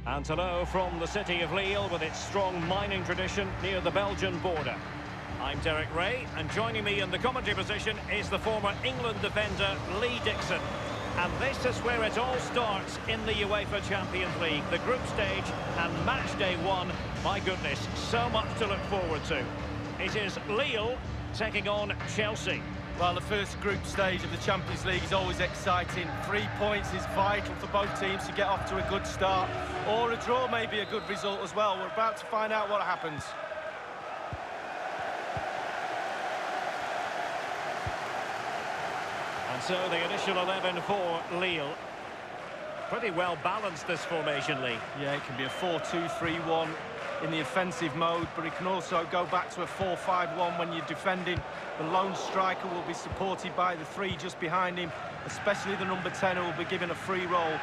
And hello from the city of Lille with its strong mining tradition near the Belgian border. I'm Derek Ray, and joining me in the commentary position is the former England defender Lee Dixon. And this is where it all starts in the UEFA Champions League, the group stage and match day one. My goodness, so much to look forward to. It is Lille taking on Chelsea. Well, the first group stage of the Champions League is always exciting. 3 points is vital for both teams to get off to a good start. Or a draw may be a good result as well. We're about to find out what happens. And so the initial 11 for Lille. Pretty well balanced, this formation, Lee. Yeah, it can be a 4-2-3-1 in the offensive mode, but it can also go back to a 4-5-1 when you're defending. The lone striker will be supported by the three just behind him, especially the number 10 who will be given a free roll.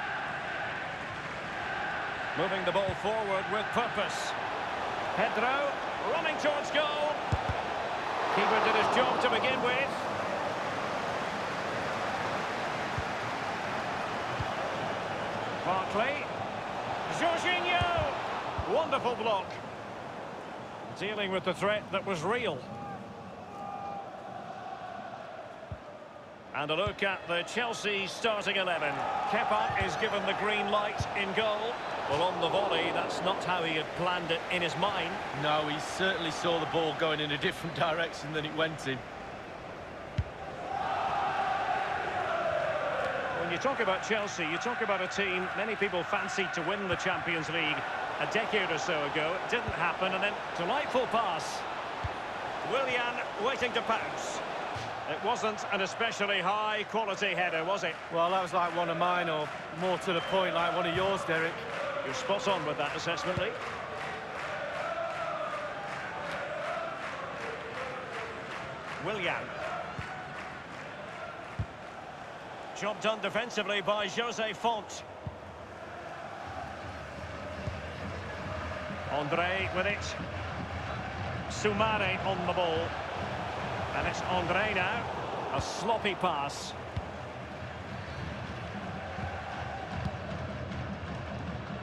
Moving the ball forward with purpose. Pedro running towards goal. Keeper did his job to begin with. Barkley. Jorginho. Wonderful block. Dealing with the threat that was real. And a look at the Chelsea starting 11. Kepa is given the green light in goal. Well, on the volley, that's not how he had planned it in his mind. No, he certainly saw the ball going in a different direction than it went in. When you talk about Chelsea, you talk about a team many people fancied to win the Champions League a decade or so ago. It didn't happen, and then delightful pass. Willian waiting to pounce. It wasn't an especially high-quality header, was it? Well, that was like one of mine, or more to the point, like one of yours, Derek. You're spot on with that assessment, Lee. Willian. Job done defensively by Jose Font. Andre with it. Soumare on the ball. And it's Andre now. A sloppy pass.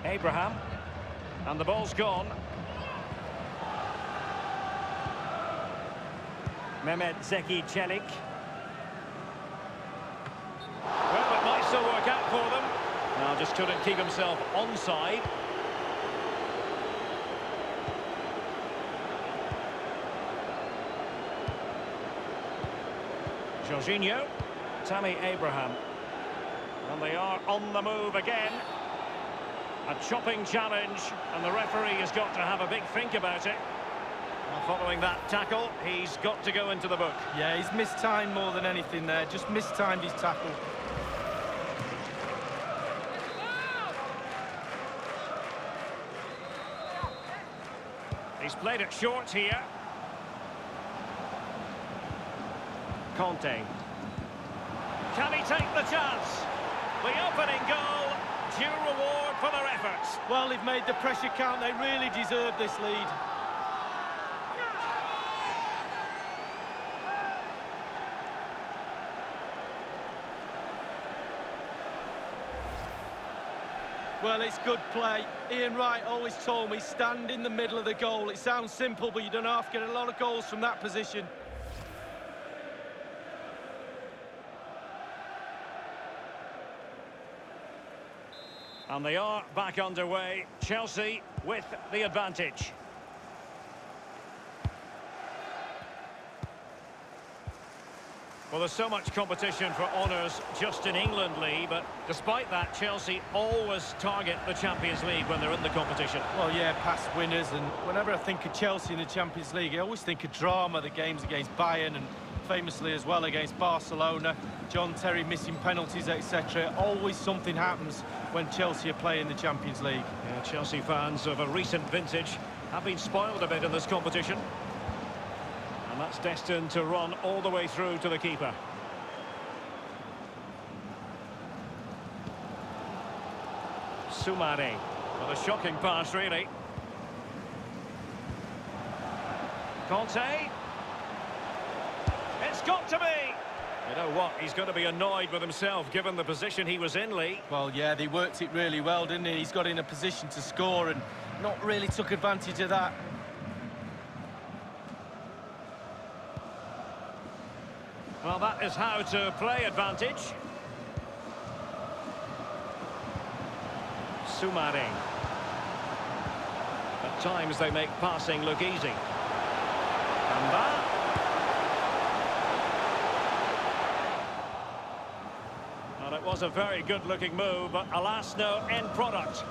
Abraham. And the ball's gone. Mehmet Zeki Çelik. Well, it might still work out for them. Now just couldn't keep himself onside. Jorginho, Tammy Abraham. And they are on the move again. A chopping challenge, and the referee has got to have a big think about it. Well, following that tackle, he's got to go into the book. Yeah, he's mistimed more than anything there, just mistimed his tackle. He's played it short here. Conte. Can he take the chance? The opening goal, due reward for their efforts. Well, they've made the pressure count. They really deserve this lead. Well, it's good play. Ian Wright always told me, stand in the middle of the goal. It sounds simple, but you don't have to get a lot of goals from that position. And they are back underway. Chelsea with the advantage. Well, there's so much competition for honours just in England, Lee, but despite that, Chelsea always target the Champions League when they're in the competition. Well, yeah, past winners, and whenever I think of Chelsea in the Champions League, I always think of drama, the games against Bayern, and famously as well against Barcelona, John Terry missing penalties, etc. Always something happens when Chelsea are playing the Champions League. Yeah, Chelsea fans of a recent vintage have been spoiled a bit in this competition. And that's destined to run all the way through to the keeper. Soumare with a shocking pass, really. Conte. It's got to be. You know what? He's going to be annoyed with himself, given the position he was in, Lee. Well, yeah, they worked it really well, didn't he? He's got in a position to score and not really took advantage of that. Well, that is how to play advantage. Soumare. At times they make passing look easy. Bamba. Well, it was a very good-looking move, but alas, no end product.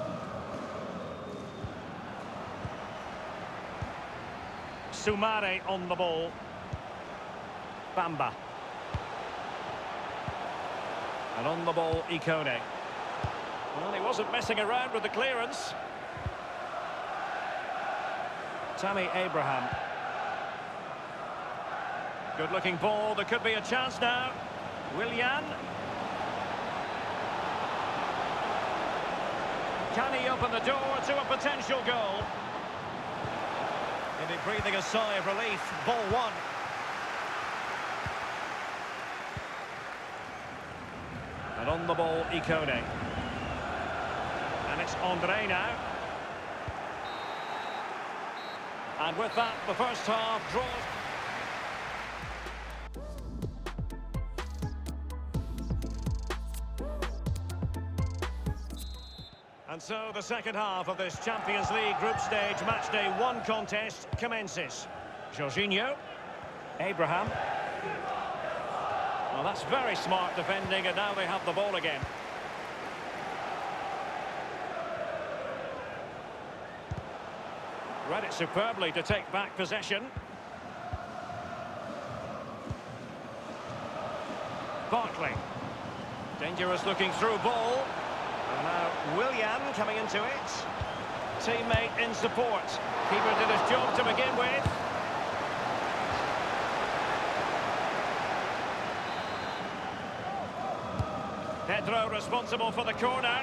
Soumare on the ball. Bamba. And on the ball, Ikone. Well, he wasn't messing around with the clearance. Tammy Abraham. Good-looking ball. There could be a chance now. Willian. Can he open the door to a potential goal? Maybe breathing a sigh of relief. Ball one. And on the ball, Ikone. And it's Andre now. And with that, the first half draws. And so the second half of this Champions League group stage matchday 1 contest commences. Jorginho. Abraham. Well, that's very smart defending, and now they have the ball again. Read it superbly to take back possession. Barkley. Dangerous looking through ball. And now Willian coming into it. Teammate in support. Keeper did his job to begin with. Pedro responsible for the corner.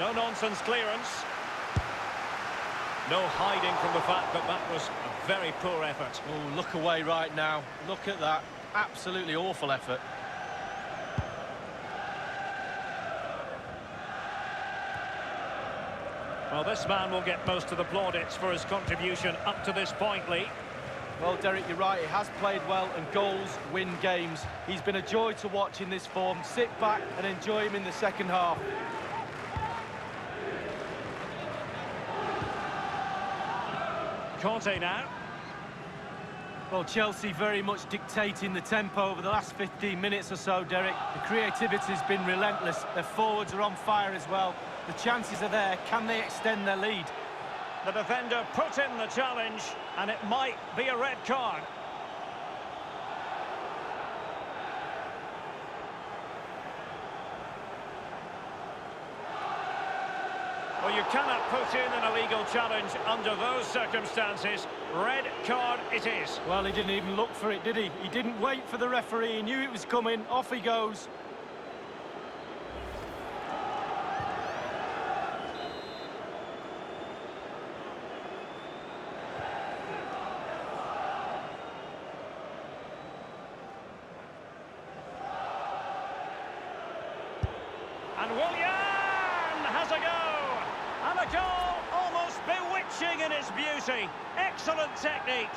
No-nonsense clearance. No hiding from the fact that that was a very poor effort. Oh, look away right now. Look at that. Absolutely awful effort. Well, this man will get most of the plaudits for his contribution up to this point, Lee. Well, Derek, you're right. He has played well, and goals win games. He's been a joy to watch in this form. Sit back and enjoy him in the second half. Conte now. Well, Chelsea very much dictating the tempo over the last 15 minutes or so, Derek. The creativity's been relentless. Their forwards are on fire as well. The chances are there. Can they extend their lead? The defender put in the challenge, and it might be a red card. Well, you cannot put in an illegal challenge under those circumstances. Red card it is. Well, he didn't even look for it, did he? He didn't wait for the referee. He knew it was coming. Off he goes. And Willian has a go. And a goal almost bewitching in its beauty. Excellent technique.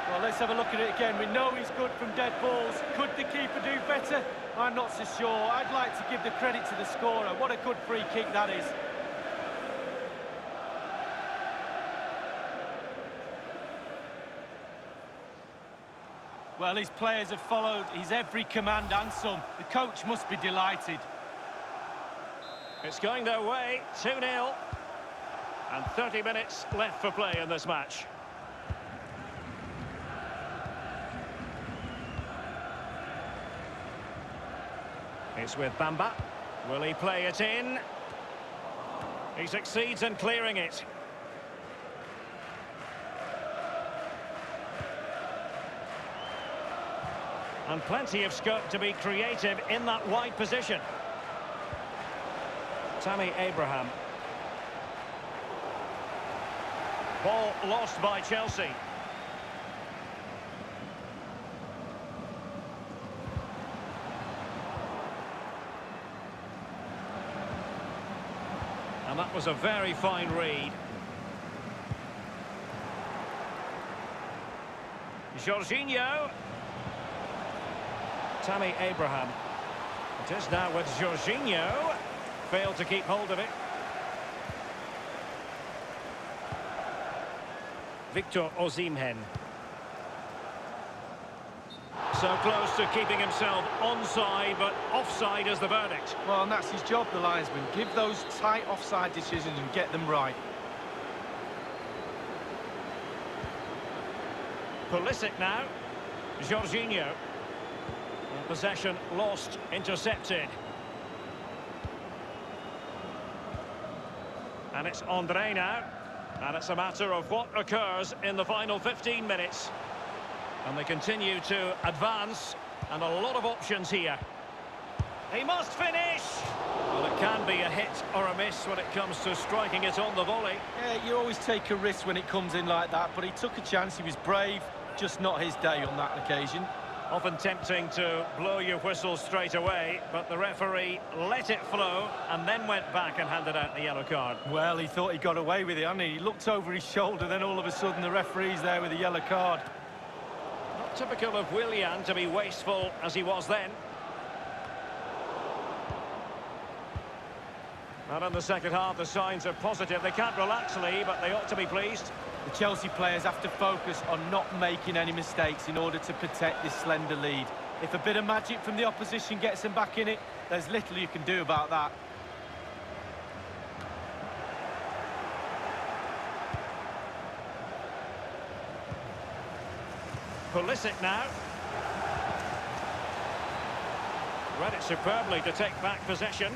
Well, let's have a look at it again. We know he's good from dead balls. Could the keeper do better? I'm not so sure. I'd like to give the credit to the scorer. What a good free kick that is. Well, his players have followed his every command and some. The coach must be delighted. It's going their way, 2-0. And 30 minutes left for play in this match. It's with Bamba. Will he play it in? He succeeds in clearing it. And plenty of scope to be creative in that wide position. Tammy Abraham. Ball lost by Chelsea. And that was a very fine read. Jorginho. Tammy Abraham. It is now with Jorginho. Failed to keep hold of it. Victor Osimhen. So close to keeping himself onside, but offside is the verdict. Well, and that's his job, the linesman. Give those tight offside decisions and get them right. Pulisic now. Jorginho. Possession lost, intercepted. And it's Andre now. And it's a matter of what occurs in the final 15 minutes. And they continue to advance. And a lot of options here. He must finish! Well, it can be a hit or a miss when it comes to striking it on the volley. Yeah, you always take a risk when it comes in like that, but he took a chance, he was brave, just not his day on that occasion. Often tempting to blow your whistle straight away, but the referee let it flow and then went back and handed out the yellow card. Well, he thought he got away with it, hadn't he? He looked over his shoulder, then all of a sudden the referee's there with a yellow card. Not typical of Willian to be wasteful as he was then. And in the second half, the signs are positive. They can't relax, Lee, but they ought to be pleased. The Chelsea players have to focus on not making any mistakes in order to protect this slender lead. If a bit of magic from the opposition gets them back in it, there's little you can do about that. Pulisic now. Read it superbly to take back possession.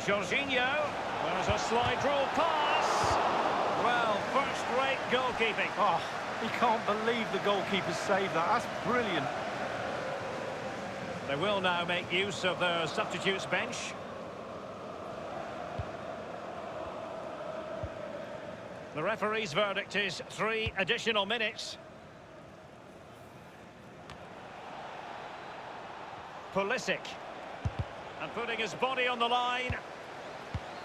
Jorginho, there's a slide rule pass. Well, first-rate goalkeeping. Oh, he can't believe the goalkeeper saved that. That's brilliant. They will now make use of their substitutes bench. The referee's verdict is 3 additional minutes. Pulisic. And putting his body on the line.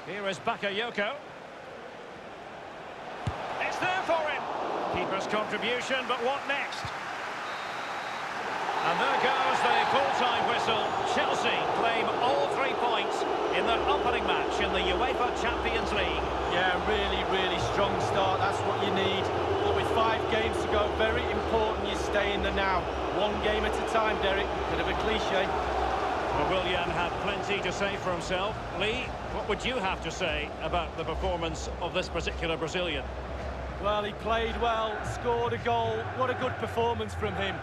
Here is Bakayoko. It's there for him. Keeper's contribution, but what next? And there goes the full-time whistle. Chelsea claim all 3 points in their opening match in the UEFA Champions League. Yeah, really strong start. That's what you need. But with 5 games to go, very important you stay in the now. 1 game at a time, Derek. Bit of a cliche. Well, Willian had plenty to say for himself. Lee, what would you have to say about the performance of this particular Brazilian? Well, he played well, scored a goal. What a good performance from him.